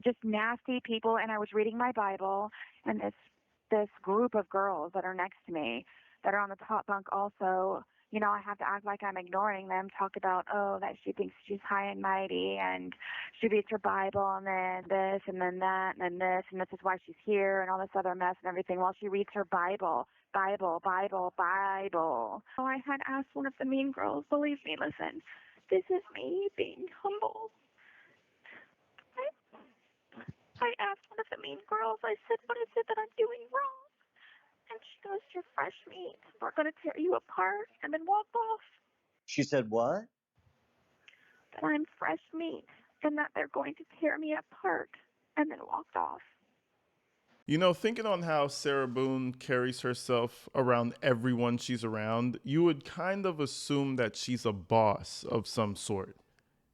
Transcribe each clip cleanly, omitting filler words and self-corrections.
just nasty people. And I was reading my Bible, and this group of girls that are next to me that are on the top bunk also, I have to act like I'm ignoring them, talk about, oh, that she thinks she's high and mighty, and she reads her Bible, and then this, and then that, and then this, and this is why she's here, and all this other mess and everything, while she reads her Bible. Bible, Bible, Bible. So I had asked one of the mean girls, believe me, listen, this is me being humble. I, I asked one of the mean girls, I said, what is it that I'm doing wrong? And she goes, you're fresh meat. We're going to tear you apart, and then walked off. She said what? That I'm fresh meat and that they're going to tear me apart, and then walked off. Thinking on how Sarah Boone carries herself around everyone she's around, you would kind of assume that she's a boss of some sort.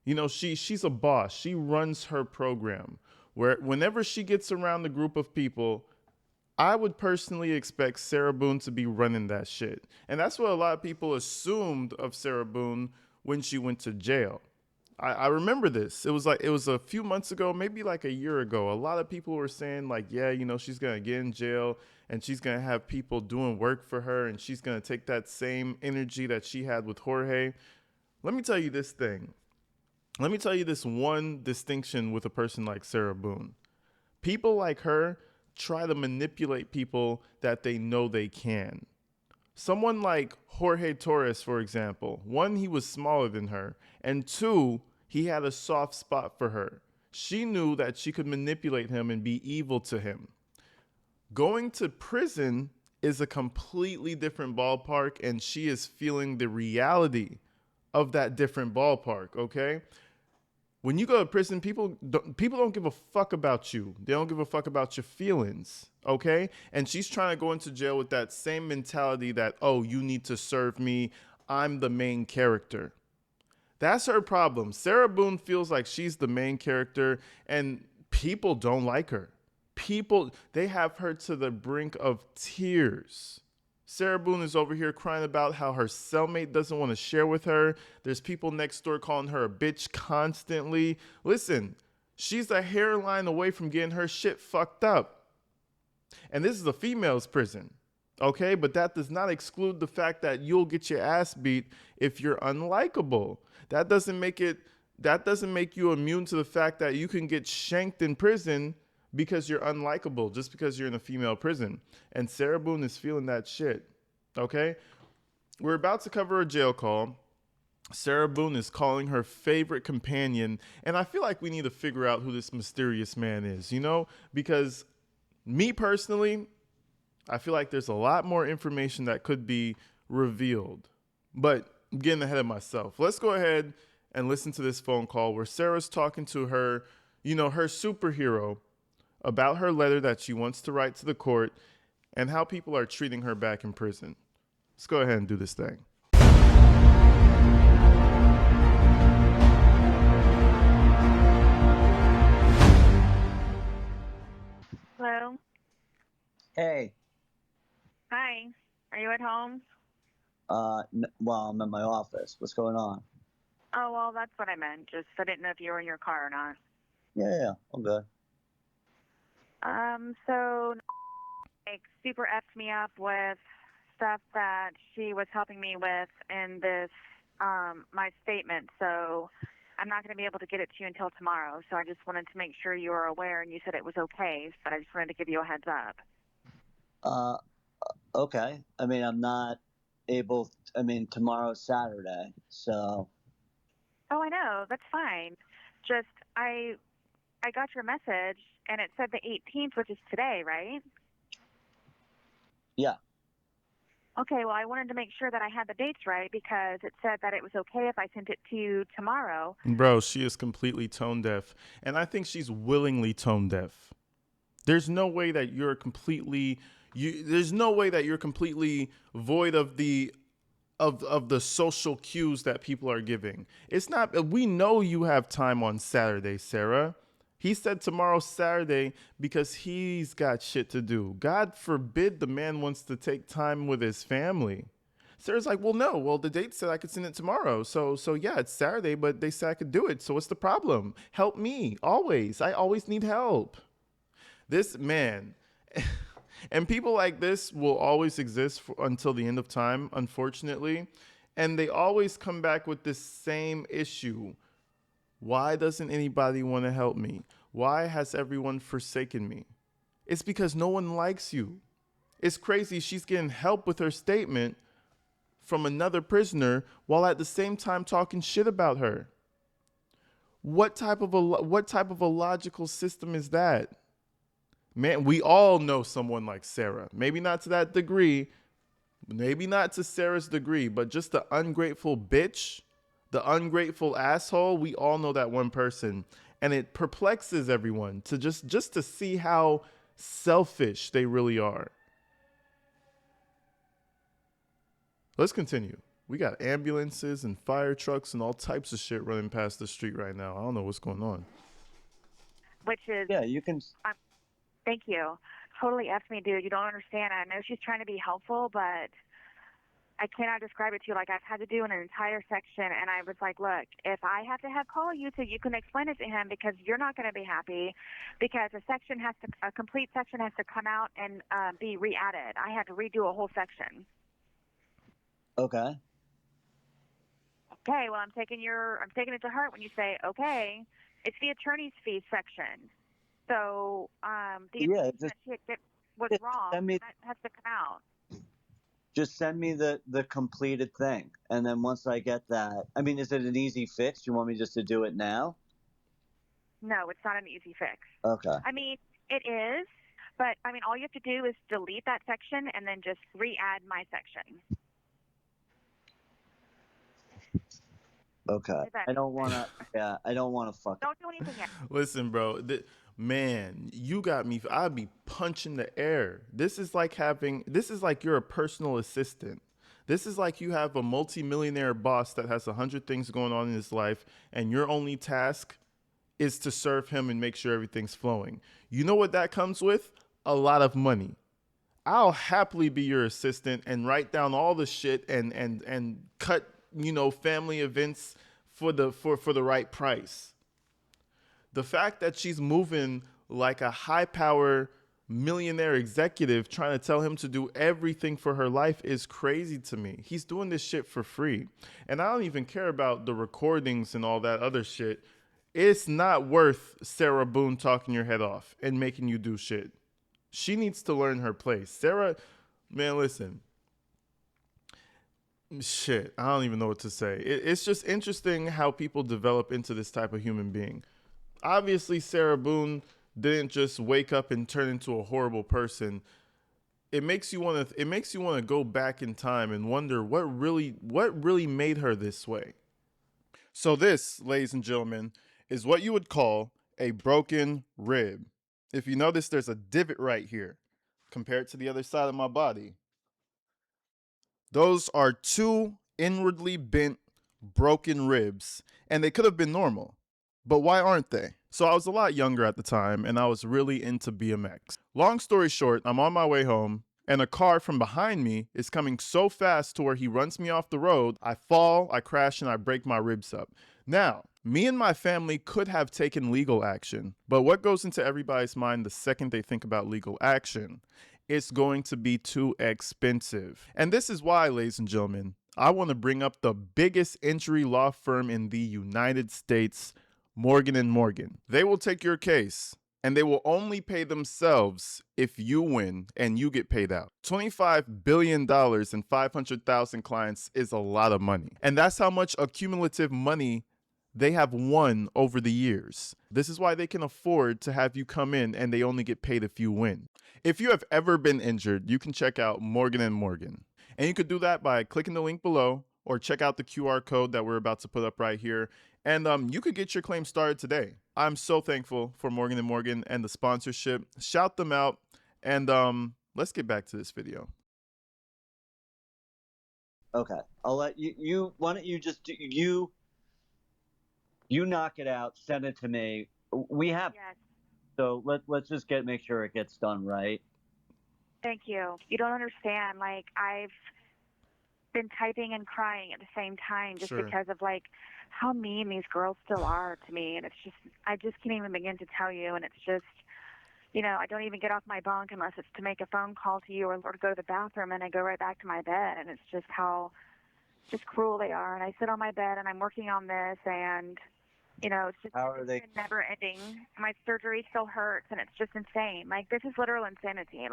She's a boss. She runs her program. Where whenever she gets around a group of people, I would personally expect Sarah Boone to be running that shit. And that's what a lot of people assumed of Sarah Boone when she went to jail. I remember this. It was a few months ago, maybe like a year ago. A lot of people were saying like, yeah, she's going to get in jail and she's going to have people doing work for her and she's going to take that same energy that she had with Jorge. Let me tell you this thing. Let me tell you this one distinction with a person like Sarah Boone. People like her try to manipulate people that they know they can. Someone like Jorge Torres, for example, one, he was smaller than her, and two, he had a soft spot for her. She knew that she could manipulate him and be evil to him. Going to prison is a completely different ballpark, and she is feeling the reality of that different ballpark, okay? When you go to prison, people don't give a fuck about you. They don't give a fuck about your feelings, okay? And she's trying to go into jail with that same mentality that, oh, you need to serve me. I'm the main character. That's her problem. Sarah Boone feels like she's the main character, and people don't like her. They have her to the brink of tears. Sarah Boone is over here crying about how her cellmate doesn't want to share with her. There's people next door calling her a bitch constantly. Listen, she's a hairline away from getting her shit fucked up. And this is a female's prison, okay? But that does not exclude the fact that you'll get your ass beat if you're unlikable. That doesn't make you immune to the fact that you can get shanked in prison because you're unlikable, just because you're in a female prison. And Sarah Boone is feeling that shit, okay? We're about to cover a jail call. Sarah Boone is calling her favorite companion, and I feel like we need to figure out who this mysterious man is, because me personally, I feel like there's a lot more information that could be revealed. But I'm getting ahead of myself. Let's go ahead and listen to this phone call where Sarah's talking to her, her superhero, about her letter that she wants to write to the court and how people are treating her back in prison. Let's go ahead and do this thing. Hello? Hey. Hi. Are you at home? Well, I'm in my office. What's going on? Oh, well, that's what I meant. Just I didn't know if you were in your car or not. Yeah, I'm good. So like super effed me up with stuff that she was helping me with in this my statement. So I'm not going to be able to get it to you until tomorrow. So I just wanted to make sure you were aware, and you said it was okay, but I just wanted to give you a heads up. Okay. I mean, I'm not able. Tomorrow's Saturday, so. Oh, I know. That's fine. Just I got your message, and it said the 18th, which is today, right? Yeah. Okay, well, I wanted to make sure that I had the dates right because it said that it was okay if I sent it to you tomorrow. Bro, she is completely tone deaf, and I think she's willingly tone deaf. There's no way that you're completely void of the social cues that people are giving. It's not, we know you have time on Saturday, Sarah. He said tomorrow's Saturday because he's got shit to do. God forbid the man wants to take time with his family. Sarah's like, well, no. Well, the date said I could send it tomorrow. So yeah, it's Saturday, but they said I could do it. So what's the problem? Help me. Always. I always need help. This man. And people like this will always exist until the end of time, unfortunately. And they always come back with this same issue. Why doesn't anybody want to help me? Why has everyone forsaken me? It's because no one likes you. It's crazy. She's getting help with her statement from another prisoner while at the same time talking shit about her. What type of a logical system is that? Man, we all know someone like Sarah. Maybe not to that degree, maybe not to Sarah's degree, but just the ungrateful bitch, the ungrateful asshole. We all know that one person, and it perplexes everyone to just to see how selfish they really are. Let's continue. We got ambulances and fire trucks and all types of shit running past the street right now. I don't know what's going on. Which is, Yeah, you can. thank you. Totally F me, dude. You don't understand. I know she's trying to be helpful, but I cannot describe it to you. Like, I've had to do an entire section, and I was like, look, if I have to call you so you can explain it to him, because you're not going to be happy, because a complete section has to come out and be re-added. I had to redo a whole section. Okay. Okay, well, I'm taking it to heart when you say, okay, it's the attorney's fees section. So the information that she was wrong, that has to come out. Just send me the completed thing, and then once I get that, I mean, is it an easy fix? You want me just to do it now? No, it's not an easy fix. Okay. I mean, it is, but I mean, all you have to do is delete that section and then just re-add my section. Okay. I don't want to. Yeah, I don't want to fuck. Don't do anything yet. Listen, bro. Man, you got me. I'd be punching the air. This is like you're a personal assistant. This is like you have a multimillionaire boss that has 100 things going on in his life, and your only task is to serve him and make sure everything's flowing. You know what that comes with? A lot of money. I'll happily be your assistant and write down all the shit and cut, family events for the right price. The fact that she's moving like a high power millionaire executive trying to tell him to do everything for her life is crazy to me. He's doing this shit for free. And I don't even care about the recordings and all that other shit. It's not worth Sarah Boone talking your head off and making you do shit. She needs to learn her place. Sarah, man, listen. Shit, I don't even know what to say. It's just interesting how people develop into this type of human being. Obviously, Sarah Boone didn't just wake up and turn into a horrible person. It makes you want to go back in time and wonder what really made her this way. So this, ladies and gentlemen, is what you would call a broken rib. If you notice, there's a divot right here compared to the other side of my body. Those are two inwardly bent, broken ribs, and they could have been normal. But why aren't they? So I was a lot younger at the time, and I was really into BMX. Long story short, I'm on my way home, and a car from behind me is coming so fast to where he runs me off the road. I fall, I crash, and I break my ribs up. Now, me and my family could have taken legal action, but what goes into everybody's mind the second they think about legal action? It's going to be too expensive. And this is why, ladies and gentlemen, I want to bring up the biggest injury law firm in the United States, Morgan & Morgan. They will take your case, and they will only pay themselves if you win and you get paid out. $25 billion and 500,000 clients is a lot of money. And that's how much accumulative money they have won over the years. This is why they can afford to have you come in and they only get paid if you win. If you have ever been injured, you can check out Morgan & Morgan. And you could do that by clicking the link below or check out the QR code that we're about to put up right here. And you could get your claim started today. I'm so thankful for Morgan & Morgan and the sponsorship. Shout them out. And let's get back to this video. Okay. I'll let you why don't you just do, you knock it out, send it to me. We have Yes. So let's just make sure it gets done right. Thank you. You don't understand. Like, been typing and crying at the same time just Sure. because of like how mean these girls still are to me, and it's just I just can't even begin to tell you, and it's just I don't even get off my bunk unless it's to make a phone call to you or to go to the bathroom, and I go right back to my bed, and it's just how just cruel they are. And I sit on my bed and I'm working on this, and How are it's they? been never ending. My surgery still hurts, and it's just insane. Like this is literal insanity,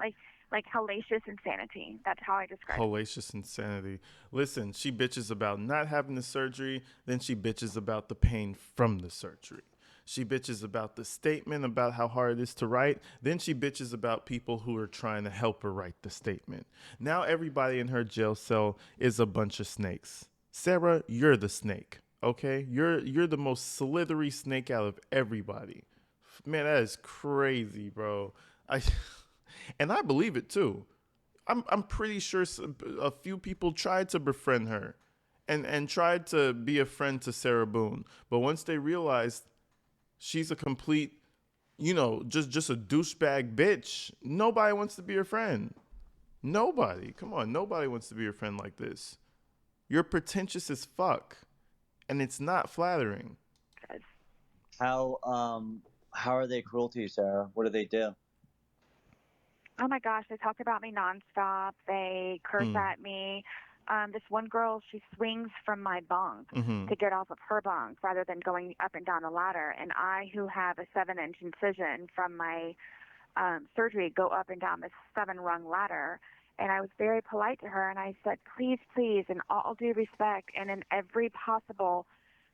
like hellacious insanity. That's how I describe it. Hellacious insanity. Listen, she bitches about not having the surgery, then she bitches about the pain from the surgery. She bitches about the statement about how hard it is to write. Then she bitches about people who are trying to help her write the statement. Now everybody in her jail cell is a bunch of snakes. Sarah, you're the snake. Okay? You're the most slithery snake out of everybody. Man, that is crazy, bro. I and I believe it too. I'm pretty sure a few people tried to befriend her and tried to be a friend to Sarah Boone. But once they realized she's a complete, just a douchebag bitch, nobody wants to be her friend. Nobody. Come on, nobody wants to be your friend like this. You're pretentious as fuck, and it's not flattering. How are they cruel to you, Sarah? What do they do? Oh my gosh, they talk about me nonstop. They curse Mm. at me. This one girl, she swings from my bunk Mm-hmm. to get off of her bunk rather than going up and down the ladder. And I, who have a 7-inch incision from my surgery, go up and down this 7-rung ladder. And I was very polite to her, and I said, please, please, in all due respect and in every possible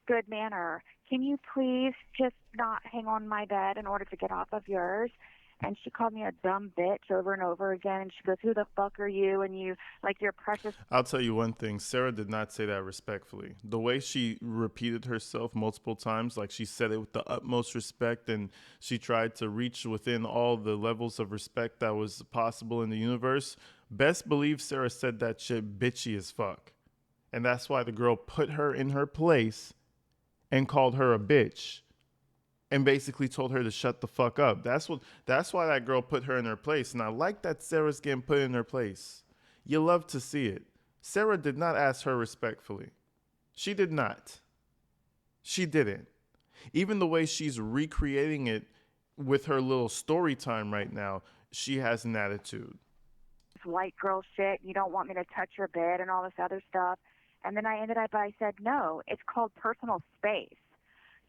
good manner, can you please just not hang on my bed in order to get off of yours? And she called me a dumb bitch over and over again. And she goes, who the fuck are you? And you, like, you're precious. I'll tell you one thing. Sarah did not say that respectfully. The way she repeated herself multiple times, like she said it with the utmost respect, and she tried to reach within all the levels of respect that was possible in the universe. Best believe Sarah said that shit bitchy as fuck. And that's why the girl put her in her place and called her a bitch and basically told her to shut the fuck up. That's why that girl put her in her place. And I like that Sarah's getting put in her place. You love to see it. Sarah did not ask her respectfully. She did not. She didn't. Even the way she's recreating it with her little story time right now, she has an attitude. White girl shit. You don't want me to touch your bed and all this other stuff. And then I ended up, I said, no, it's called personal space.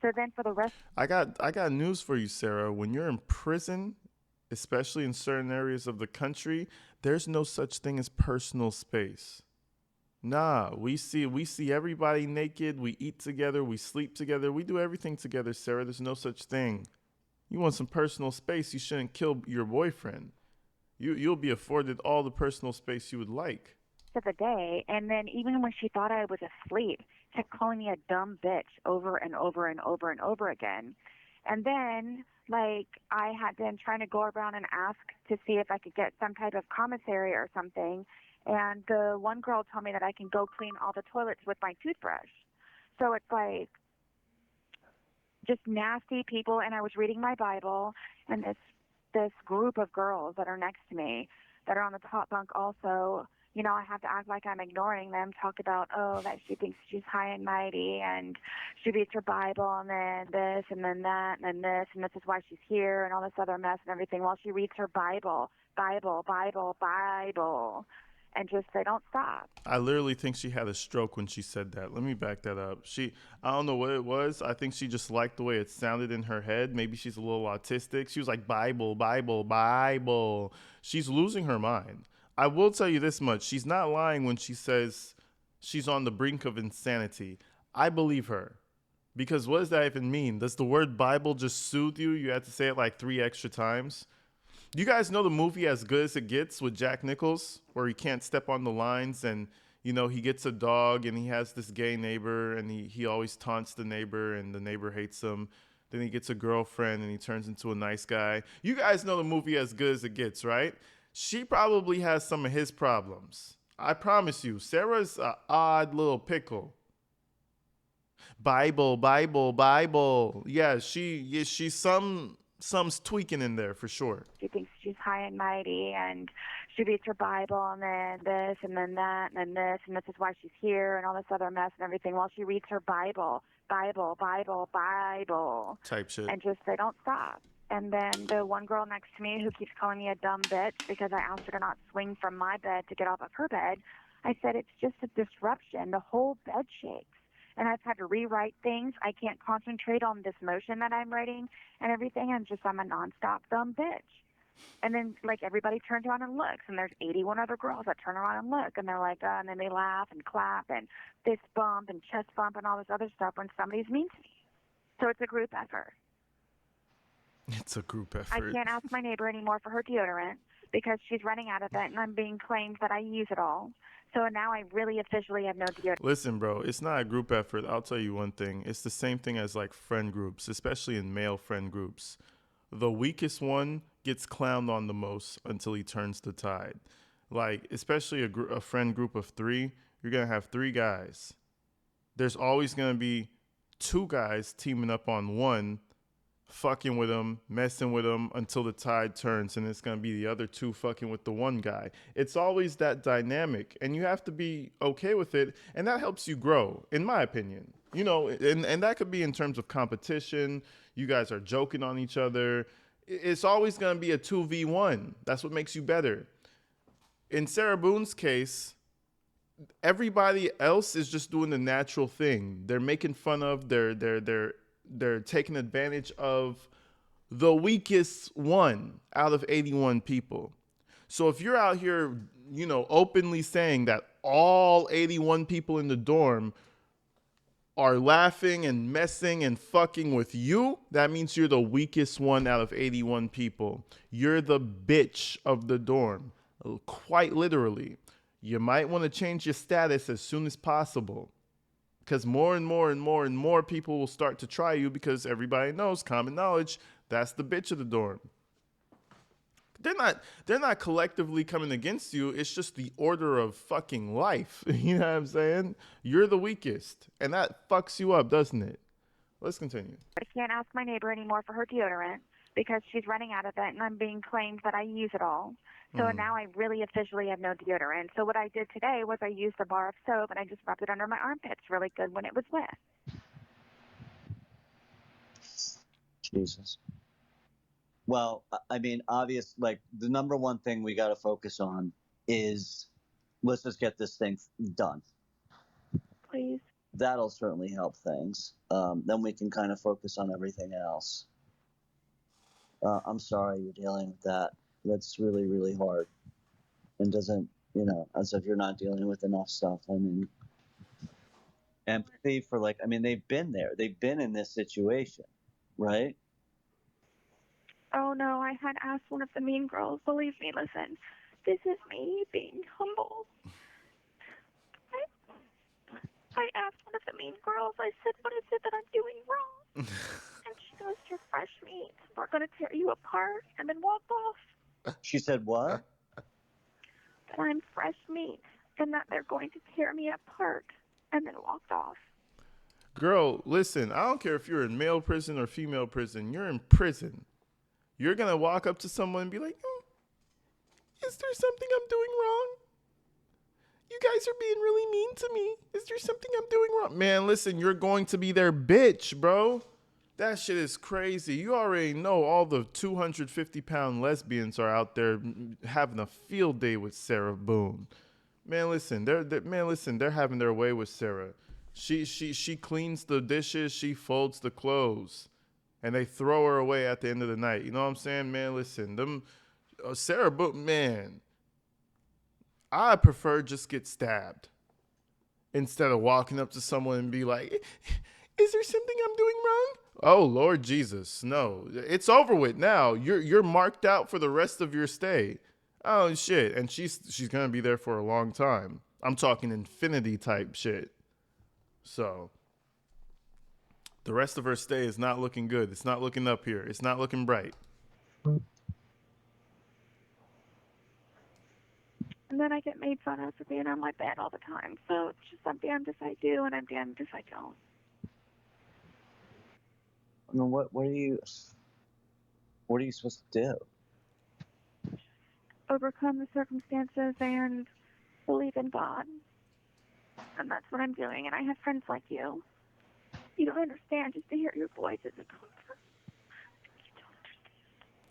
So then for the rest, I got news for you, Sarah. When you're in prison, especially in certain areas of the country, there's no such thing as personal space. Nah, we see everybody naked, we eat together, we sleep together, we do everything together, Sarah. There's no such thing. You want some personal space, you shouldn't kill your boyfriend. You'll be afforded all the personal space you would like. of the day, and then even when she thought I was asleep, kept calling me a dumb bitch over and over and over and over again. And then, like, I had been trying to go around and ask to see if I could get some type of commissary or something. And the one girl told me that I can go clean all the toilets with my toothbrush. So it's like just nasty people. And I was reading my Bible, and this group of girls that are next to me that are on the top bunk also, I have to act like I'm ignoring them, talk about, oh, that she thinks she's high and mighty, and she reads her Bible, and then this, and then that, and then this is why she's here, and all this other mess and everything, while she reads her Bible, Bible, Bible, Bible, and just they don't stop. I literally think she had a stroke when she said that. Let me back that up. I don't know what it was. I think she just liked the way it sounded in her head. Maybe she's a little autistic. She was like, Bible, Bible, Bible. She's losing her mind. I will tell you this much. She's not lying when she says she's on the brink of insanity. I believe her. Because what does that even mean? Does the word Bible just soothe you? You have to say it like 3 extra times? Do you guys know the movie As Good as It Gets with Jack Nichols, where he can't step on the lines and, he gets a dog and he has this gay neighbor and he always taunts the neighbor and the neighbor hates him. Then he gets a girlfriend and he turns into a nice guy. You guys know the movie As Good as It Gets, right? She probably has some of his problems. I promise you, Sarah's an odd little pickle. Bible, Bible, Bible. Yeah, she's some Some's tweaking in there for sure. She thinks she's high and mighty, and she reads her Bible, and then this, and then that, and then this, and this is why she's here, and all this other mess and everything, while she reads her Bible, Type shit. and just they don't stop. And then the one girl next to me who keeps calling me a dumb bitch because I asked her to not swing from my bed to get off of her bed, I said it's just a disruption. The whole bed shakes. And I've had to rewrite things. I can't concentrate on this motion that I'm writing and everything. I'm a nonstop dumb bitch. And then, like, everybody turns around and looks, and there's 81 other girls that turn around and look, and they're like, and then they laugh and clap and fist bump and chest bump and all this other stuff when somebody's mean to me. So it's a group effort. It's a group effort. I can't ask my neighbor anymore for her deodorant because she's running out of it, and I'm being claimed that I use it all. So now I really officially have no deodorant. Listen, bro, it's not a group effort. I'll tell you one thing. It's the same thing as like friend groups, especially in male friend groups. The weakest one gets clowned on the most until he turns the tide. Like, especially a friend group of 3, you're going to have 3 guys. There's always going to be 2 guys teaming up on one, fucking with him, messing with him until the tide turns, and it's going to be the other 2 fucking with the one guy. It's always that dynamic, and you have to be okay with it, and that helps you grow, in my opinion. You know, and that could be in terms of competition. You guys are joking on each other. It's always going to be a 2v1. That's what makes you better. In Sarah Boone's case, everybody else is just doing the natural thing. They're making fun of, they're taking advantage of the weakest one out of 81 people. So if you're out here, you know, openly saying that all 81 people in the dorm are laughing and messing and fucking with you, that means you're the weakest one out of 81 people. You're the bitch of the dorm, quite literally. You might want to change your status as soon as possible, because more and more people will start to try you, because everybody knows, common knowledge, that's the bitch of the dorm. They're not collectively coming against you. It's just the order of fucking life. You know what I'm saying? You're the weakest, and that fucks you up, doesn't it? Let's continue. I can't ask my neighbor anymore for her deodorant because she's running out of it, and I'm being claimed that I use it all. So now I really officially have no deodorant. So what I did today was I used a bar of soap, and I just rubbed it under my armpits really good when it was wet. Jesus. Well, I mean, like the number one thing we got to focus on is let's just get this thing done. Please. That'll certainly help things. Then we can kind of focus on everything else. I'm sorry you're dealing with that. That's really, really hard. And doesn't, you know, as if you're not dealing with enough stuff. I mean, empathy for, like, I mean, they've been there. They've been in this situation, right? Oh, no, I had asked one of the mean girls. Believe me, listen, this is me being humble. I asked one of the mean girls, I said, what is it that I'm doing wrong? And she goes, you're fresh meat. We're going to tear you apart, and then walked off. She said what? That I'm fresh meat, and that they're going to tear me apart, and then walked off. Girl, listen, I don't care if you're in male prison or female prison. You're in prison. You're going to walk up to someone and be like, is there something I'm doing wrong? You guys are being really mean to me. Is there something I'm doing wrong? Man, listen, you're going to be their bitch, bro. That shit is crazy. You already know all the 250-pound lesbians are out there having a field day with Sarah Boone. Man, listen, they're having their way with Sarah. She cleans the dishes, she folds the clothes, and they throw her away at the end of the night. You know what I'm saying? Man, listen, Sarah Boone, man, I prefer just get stabbed instead of walking up to someone and be like, is there something I'm doing wrong? Oh, Lord Jesus, no. It's over with now. You're marked out for the rest of your stay. Oh, shit. And she's going to be there for a long time. I'm talking infinity type shit. So the rest of her stay is not looking good. It's not looking up here. It's not looking bright. And then I get made fun of for being on my bed all the time. So it's just I'm damned if I do, and I'm damned if I don't. I mean, what are you? What are you supposed to do? Overcome the circumstances and believe in God. And that's what I'm doing. And I have friends like you. You don't understand. Just to hear your voice is a comfort.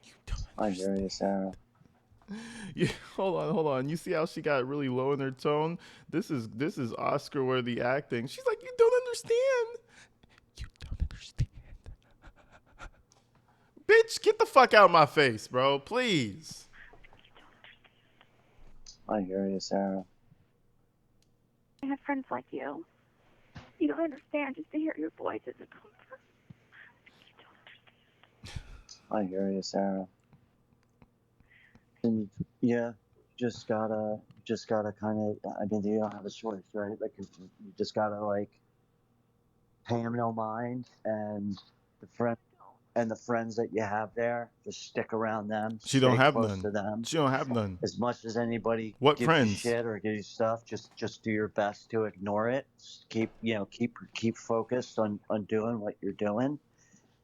You don't I hear you, Sarah. Yeah, hold on. You see how she got really low in her tone? This is Oscar-worthy acting. She's like, you don't understand. You don't understand. Bitch, get the fuck out of my face, bro. Please. I hear you, Sarah. I have friends like you. You don't understand. Just to hear your voice is a comfort. I hear you, Sarah. And yeah, just gotta kind of. I mean, you don't have a choice, right? Like you just gotta like pay him no mind, and the friends that you have there, just stick around them, She don't stay have close none. to them. She don't have none. As much as anybody What gives you friends? shit or gives you stuff, just do your best to ignore it. Just keep focused on doing what you're doing,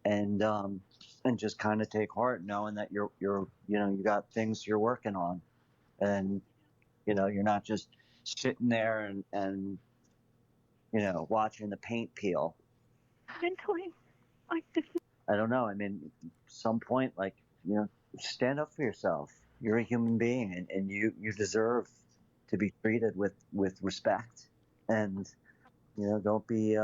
and just kind of take heart, knowing that you're you got things you're working on, and you're not just sitting there and watching the paint peel. Mentally, like this. I don't know. I mean, some point, like, stand up for yourself. You're a human being, and you deserve to be treated with respect. And don't be.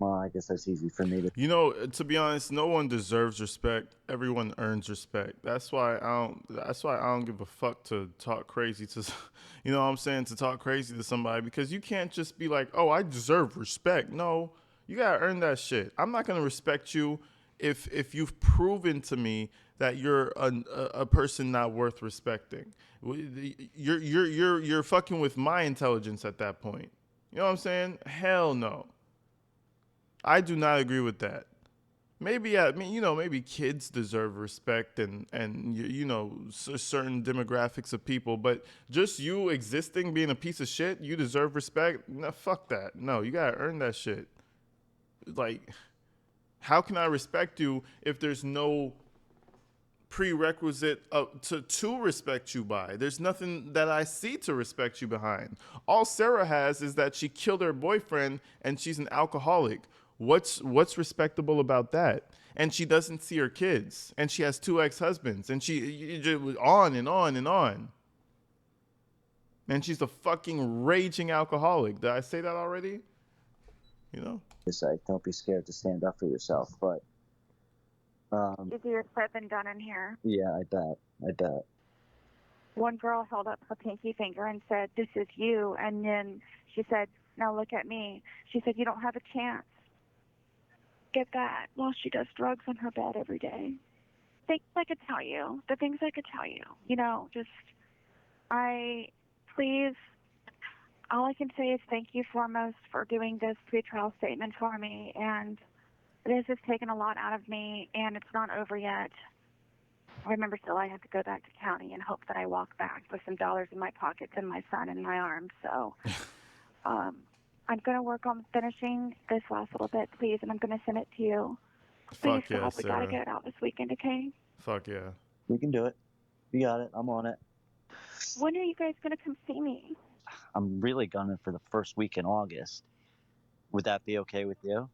Well, I guess that's easy for me to. You know, to be honest, no one deserves respect. Everyone earns respect. That's why I don't. That's why I don't give a fuck to talk crazy to, you know what I'm saying, to talk crazy to somebody, because you can't just be like, oh, I deserve respect. No, you gotta earn that shit. I'm not gonna respect you if you've proven to me that you're a person not worth respecting. You're fucking with my intelligence at that point. You know what I'm saying? Hell no. I do not agree with that. Maybe I mean, maybe kids deserve respect, and certain demographics of people, but just you existing being a piece of shit, you deserve respect? No, fuck that. No, you gotta earn that shit. Like, how can I respect you if there's no prerequisite to respect you by? There's nothing that I see to respect you behind. All Sarah has is that she killed her boyfriend and she's an alcoholic. What's respectable about that? And she doesn't see her kids, and she has two ex-husbands, and on and on and on. And she's a fucking raging alcoholic. Did I say that already? Say, don't be scared to stand up for yourself. But Easier said than done in here. yeah, I bet. One girl held up her pinky finger and said, "This is you." And then she said, "Now look at me." She said, "You don't have a chance." Get that while she does drugs on her bed every day. Things I could tell you. The things I could tell you. Please, all I can say is thank you foremost for doing this pretrial statement for me. And this has taken a lot out of me, and it's not over yet. Remember, still, I have to go back to county and hope that I walk back with some dollars in my pockets and my son in my arms. So I'm going to work on finishing this last little bit, please, and I'm going to send it to you. Please, Fuck yeah, God, we got to Sarah. get it out this weekend, okay? Fuck yeah. We can do it. We got it. I'm on it. When are you guys going to come see me? I'm really gunning for the first week in August. Would that be okay with you?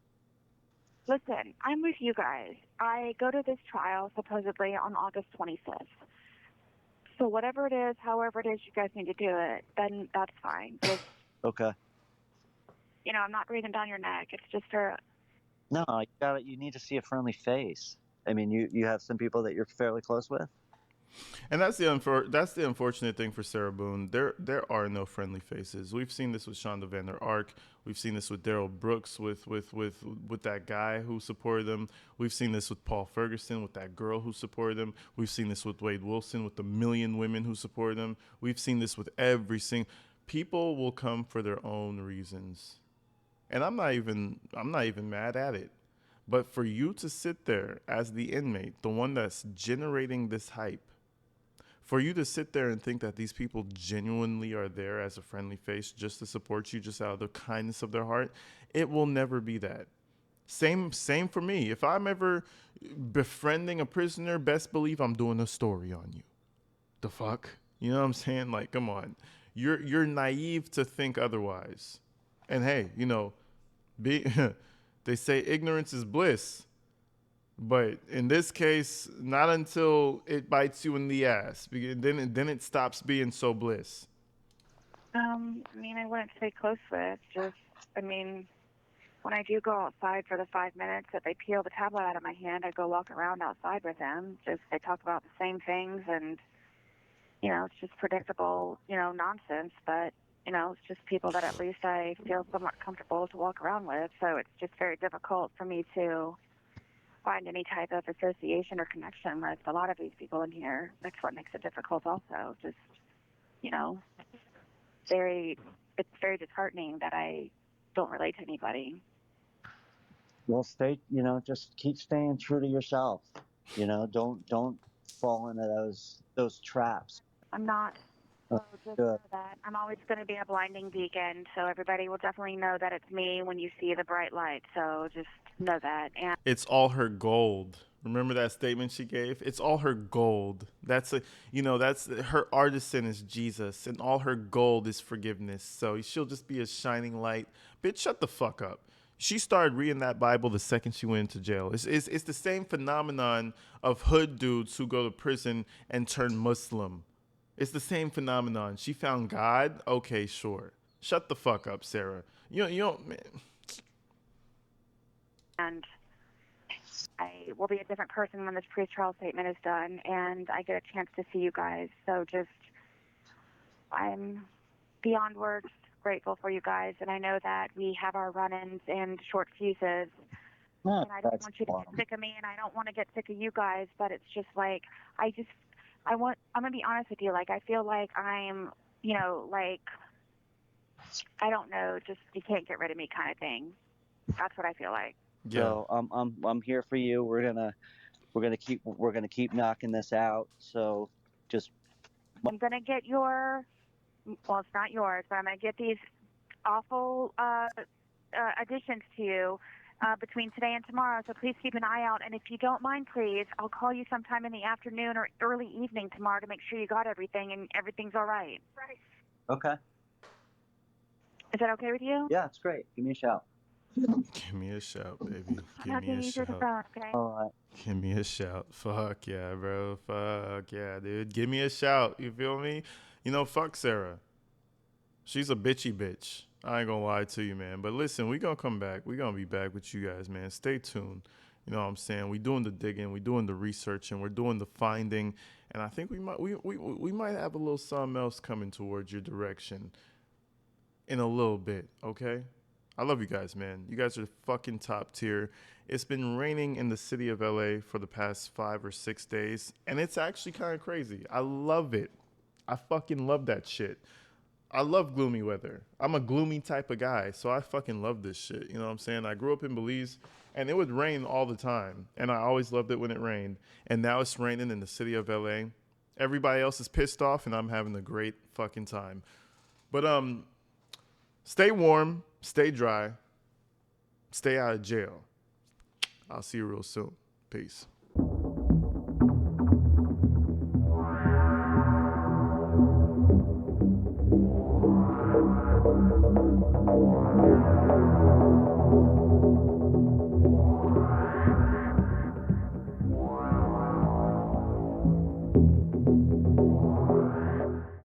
Listen, I'm with you guys. I go to this trial supposedly on August 25th. So whatever it is, however it is you guys need to do it, then that's fine. Just, Okay. I'm not breathing down your neck. It's just a... No, you need to see a friendly face. I mean, you have some people that you're fairly close with. And that's the unfortunate thing for Sarah Boone. There are no friendly faces. We've seen this with Shonda Vander Ark. We've seen this with Daryl Brooks with that guy who supported them. We've seen this with Paul Ferguson with that girl who supported them. We've seen this with Wade Wilson with the million women who supported them. We've seen this with every single... People will come for their own reasons, and I'm not even mad at it. But for you to sit there as the inmate, the one that's generating this hype, for you to sit there and think that these people genuinely are there as a friendly face just to support you, just out of the kindness of their heart, it will never be that. Same for me. If I'm ever befriending a prisoner, best believe I'm doing a story on you. The fuck? You know what I'm saying? Like, come on. You're naive to think otherwise. And hey, be they say ignorance is bliss. But in this case, not until it bites you in the ass. Then it stops being so bliss. I mean, I wouldn't say close with. Just, I mean, when I do go outside for the 5 minutes that they peel the tablet out of my hand, I go walk around outside with them. Just they talk about the same things, and it's just predictable, nonsense. But it's just people that at least I feel somewhat comfortable to walk around with. So it's just very difficult for me to find any type of association or connection with a lot of these people in here. That's what makes it difficult. Also, just you know, very it's very disheartening that I don't relate to anybody. Well, just keep staying true to yourself. Don't fall into those traps. I'm not. Uh, So just Good. know that I'm always going to be a blinding beacon. So everybody will definitely know that it's me when you see the bright light. So just know that. And It's all her gold. Remember that statement she gave? It's all her gold. That's her artisan is Jesus, and all her gold is forgiveness. So she'll just be a shining light. Bitch, shut the fuck up. She started reading that Bible the second she went into jail. It's the same phenomenon of hood dudes who go to prison and turn Muslim. It's the same phenomenon. She found God. Okay, sure. Shut the fuck up, Sarah. You don't. Man. and I will be a different person when this pre-trial statement is done, and I get a chance to see you guys. So just I'm beyond words grateful for you guys, and I know that we have our run-ins and short fuses. No, And I don't that's want you to get fine. sick of me, and I don't want to get sick of you guys. But it's just like I'm gonna be honest with you. Like I feel like I'm, like I don't know, just you can't get rid of me kind of thing. That's what I feel like. Yeah. So I'm here for you. We're gonna keep knocking this out. So just I'm gonna get well, it's not yours, but I'm gonna get these awful additions to you between today and tomorrow. So please keep an eye out. And if you don't mind, please, I'll call you sometime in the afternoon or early evening tomorrow to make sure you got everything and everything's all right. Right. okay. Is that okay with you? Yeah, it's great. Give me a shout. Give me a shout, baby. I'm Give not me getting a you through the shout. phone, okay? All right. Give me a shout. Fuck yeah, bro. Fuck yeah, dude. Give me a shout. You feel me? Fuck Sarah. She's a bitchy bitch. I ain't gonna lie to you, man. But listen, we gonna come back. We gonna be back with you guys, man. Stay tuned. You know what I'm saying? We doing the digging, we doing the research, and we're doing the finding. And I think we might have a little something else coming towards your direction in a little bit, okay? I love you guys, man. You guys are fucking top tier. It's been raining in the city of LA for the past 5 or 6 days, and it's actually kind of crazy. I love it. I fucking love that shit. I love gloomy weather. I'm a gloomy type of guy, so I fucking love this shit. You know what I'm saying? I grew up in Belize, and it would rain all the time, and I always loved it when it rained. And now it's raining in the city of LA. Everybody else is pissed off, and I'm having a great fucking time. But stay warm, stay dry, stay out of jail. I'll see you real soon. Peace.